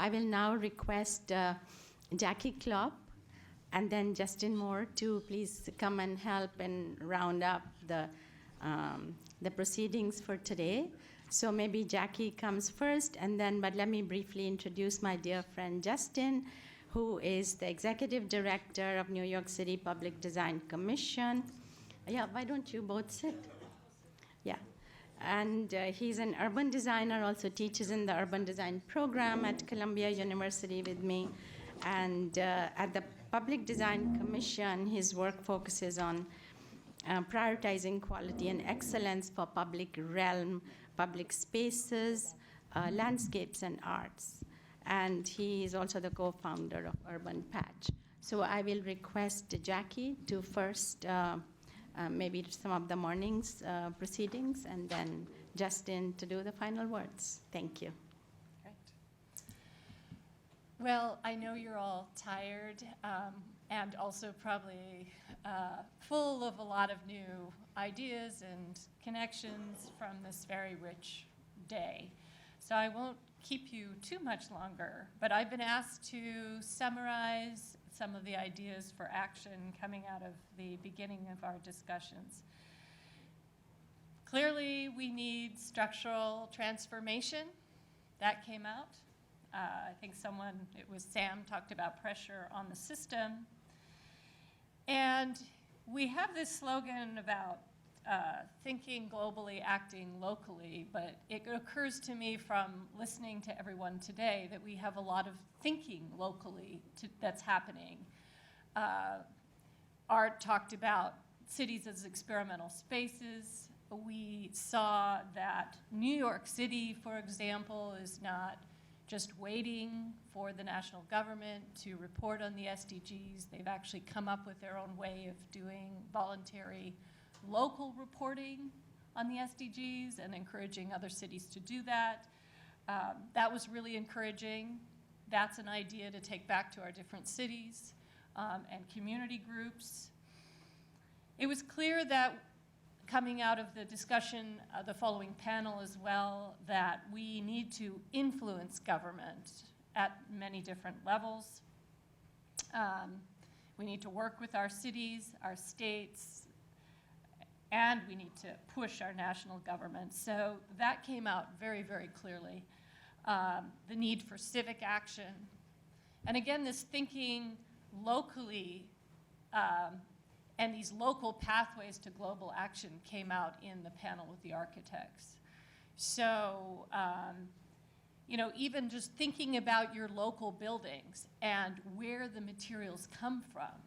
I will now request Jackie Klopp and then Justin Moore to please come and help and round up the proceedings for today. So maybe Jackie comes first, and then, but let me briefly introduce my dear friend Justin, who is the Executive Director of New York City Public Design Commission. Yeah, why don't you both sit? Yeah. And he's an urban designer, also teaches in the urban design program at Columbia University with me. And at the Public Design Commission, his work focuses on prioritizing quality and excellence for public realm, public spaces, landscapes, and arts. And he is also the co-founder of Urban Patch. So I will request Jackie to first maybe some of the morning's proceedings, and then Justin to do the final words. Thank you. Great. Well, I know you're all tired and also probably full of a lot of new ideas and connections from this very rich day. So I won't keep you too much longer, but I've been asked to summarize some of the ideas for action coming out of the beginning of our discussions. Clearly, we need structural transformation. That came out. I think it was Sam, talked about pressure on the system. And we have this slogan about thinking globally, acting locally, but it occurs to me from listening to everyone today that we have a lot of thinking locally that's happening. Art talked about cities as experimental spaces. We saw that New York City, for example, is not just waiting for the national government to report on the SDGs. They've actually come up with their own way of doing voluntary local reporting on the SDGs and encouraging other cities to do that. That was really encouraging. That's an idea to take back to our different cities and community groups. It was clear that coming out of the discussion, the following panel as well, that we need to influence government at many different levels. We need to work with our cities, our states, and we need to push our national government. So that came out very, very clearly. The need for civic action. And again, this thinking locally and these local pathways to global action came out in the panel with the architects. So, even just thinking about your local buildings and where the materials come from,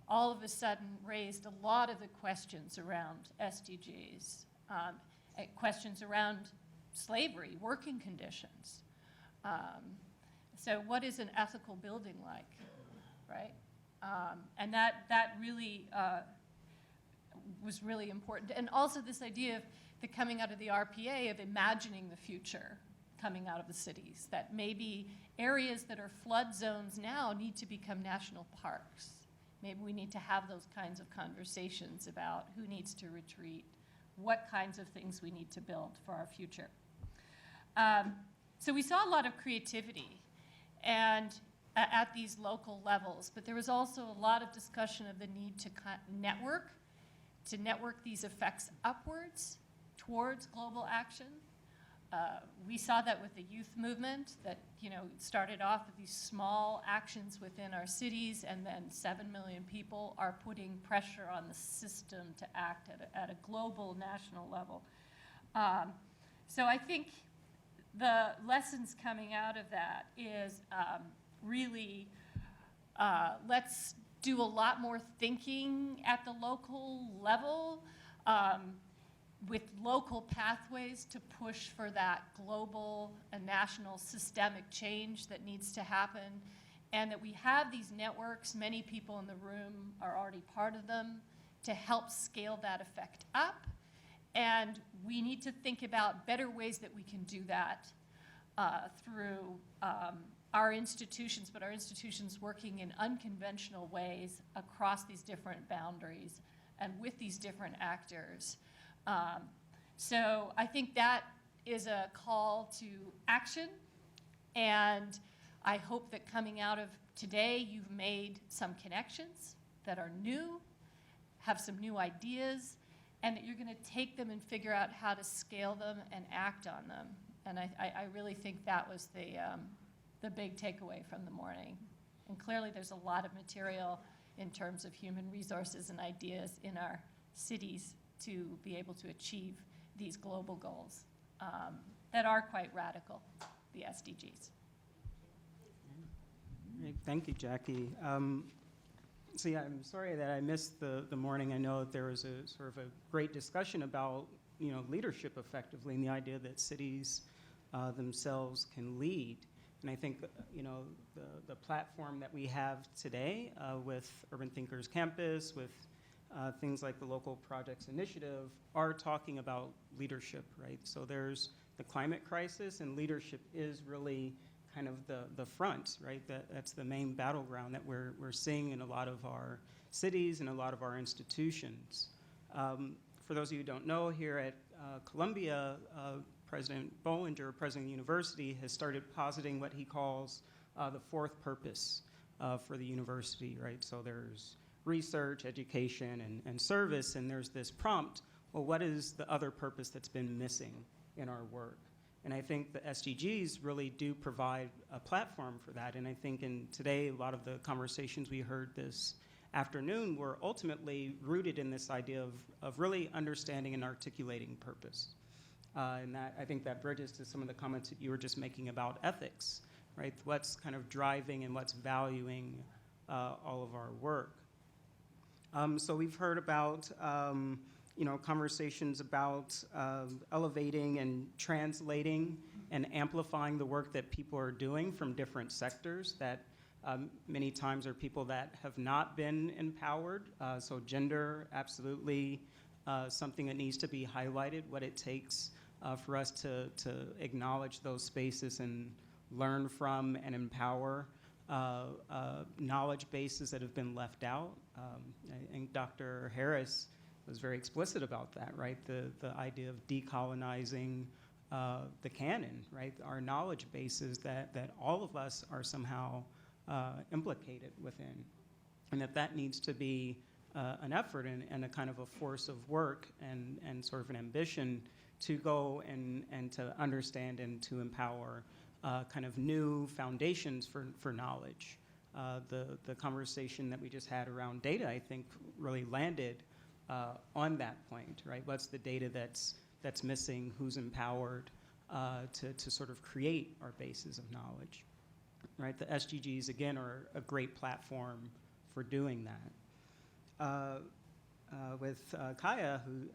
all of a sudden raised a lot of the questions around SDGs, questions around slavery, working conditions. So what is an ethical building like, right? And that really was really important. And also this idea of the coming out of the RPA of imagining the future coming out of the cities, that maybe areas that are flood zones now need to become national parks. Maybe we need to have those kinds of conversations about who needs to retreat, what kinds of things we need to build for our future. So we saw a lot of creativity and at these local levels, but there was also a lot of discussion of the need to network these effects upwards towards global action. We saw that with the youth movement, that it started off with these small actions within our cities, and then 7 million people are putting pressure on the system to act at a global, national level. So I think the lessons coming out of that is really let's do a lot more thinking at the local level, with local pathways to push for that global and national systemic change that needs to happen, and that we have these networks, many people in the room are already part of them, to help scale that effect up. And we need to think about better ways that we can do that through our institutions, but our institutions working in unconventional ways across these different boundaries and with these different actors. So I think that is a call to action And I hope that coming out of today, you've made some connections that are new, have some new ideas, and that you're going to take them and figure out how to scale them and act on them. And I really think that was the big takeaway from the morning. And clearly there's a lot of material in terms of human resources and ideas in our cities to be able to achieve these global goals that are quite radical, the SDGs. Great. Thank you, Jackie. So yeah, I'm sorry that I missed the morning. I know that there was a sort of a great discussion about leadership effectively and the idea that cities themselves can lead. And I think the platform that we have today with Urban Thinkers Campus, with things like the Local Projects Initiative, are talking about leadership, right? So there's the climate crisis, and leadership is really kind of the front, right? That's the main battleground that we're seeing in a lot of our cities and a lot of our institutions. For those of you who don't know, here at Columbia, President Bollinger, President of the university, has started positing what he calls the fourth purpose for the university, right? So there's research, education, and service, and there's this prompt, well, what is the other purpose that's been missing in our work? And I think the SDGs really do provide a platform for that. And I think today, a lot of the conversations we heard this afternoon were ultimately rooted in this idea of really understanding and articulating purpose. And that, I think that bridges to some of the comments that you were just making about ethics, right? What's kind of driving and what's valuing all of our work. So we've heard about conversations about elevating and translating and amplifying the work that people are doing from different sectors that many times are people that have not been empowered. So gender, absolutely something that needs to be highlighted, what it takes for us to acknowledge those spaces and learn from and empower knowledge bases that have been left out. I think Dr. Harris was very explicit about that, right? The idea of decolonizing the canon, right? Our knowledge bases that all of us are somehow implicated within. And that needs to be an effort and a kind of a force of work and sort of an ambition to go and to understand and to empower kind of new foundations for knowledge. The conversation that we just had around data, I think, really landed on that point, right? What's the data that's missing? Who's empowered to sort of create our bases of knowledge, right? The SDGs, again, are a great platform for doing that. With Kaya, who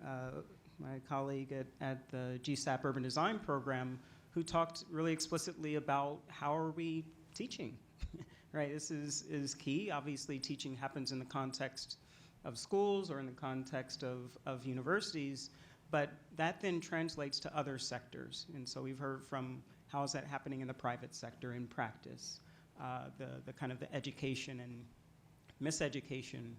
my colleague at the GSAP Urban Design Program, who talked really explicitly about how are we teaching, right? This is key. Obviously, teaching happens in the context of schools or in the context of universities, but that then translates to other sectors. And so we've heard from how is that happening in the private sector in practice, the kind of the education and miseducation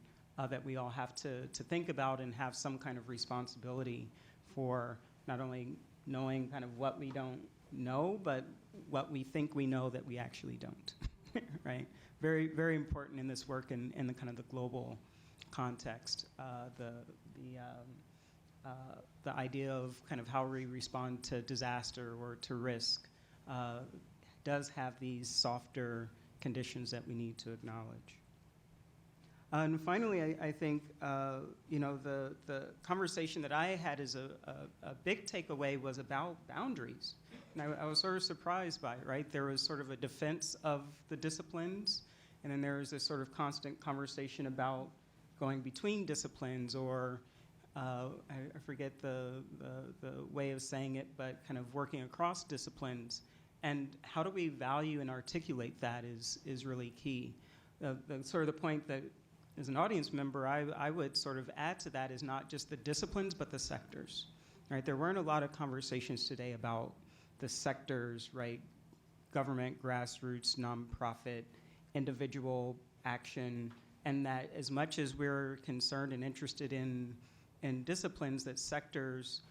that we all have to think about and have some kind of responsibility for not only knowing kind of what we don't know, but what we think we know that we actually don't, right? Very, very important in this work in the kind of the global context. The idea of kind of how we respond to disaster or to risk does have these softer conditions that we need to acknowledge. And finally, I think the conversation that I had as a big takeaway was about boundaries. And I was sort of surprised by it, right? There was sort of a defense of the disciplines, and then there was this sort of constant conversation about going between disciplines, or I forget the way of saying it, but kind of working across disciplines. And how do we value and articulate that is really key. Sort of the point that as an audience member, I would sort of add to that is not just the disciplines, but the sectors, right? There weren't a lot of conversations today about the sectors, right? Government, grassroots, nonprofit, individual action, and that as much as we're concerned and interested in disciplines, that sectors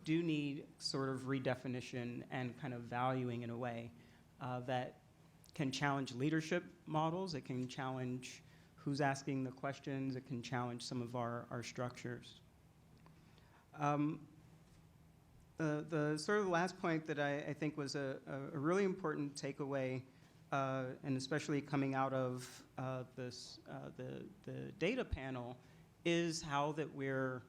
do need sort of redefinition and kind of valuing in a way. that can challenge leadership models. It can challenge who's asking the questions. It can challenge some of our structures. The sort of the last point that I think was a really important takeaway, and especially coming out of the data panel, is how that we're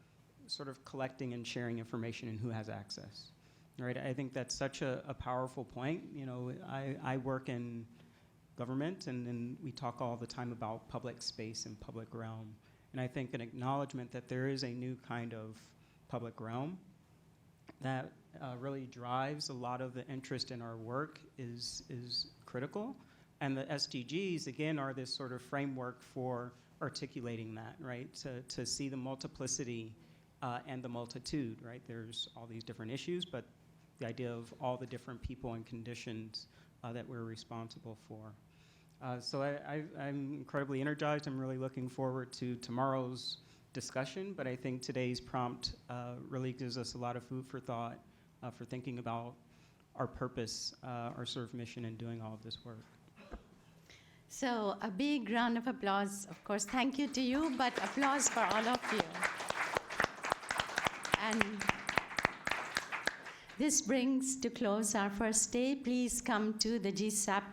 sort of collecting and sharing information and who has access. Right? I think that's such a powerful point. You know, I work in government, and we talk all the time about public space and public realm. And I think an acknowledgement that there is a new kind of public realm that really drives a lot of the interest in our work is critical. And the SDGs, again, are this sort of framework for articulating that, right? To see the multiplicity and the multitude, right? There's all these different issues, but the idea of all the different people and conditions that we're responsible for. So I'm incredibly energized. I'm really looking forward to tomorrow's discussion, but I think today's prompt really gives us a lot of food for thought for thinking about our purpose, our sort of mission in doing all of this work. So a big round of applause. Of course, thank you to you, but applause for all of you. And this brings to close our first day. Please come to the GSAP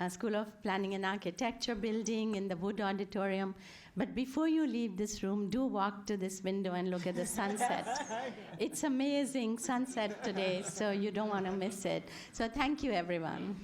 School of Planning and Architecture building in the Wood Auditorium. But before you leave this room, do walk to this window and look at the sunset. It's amazing sunset today, so you don't want to miss it. So thank you, everyone.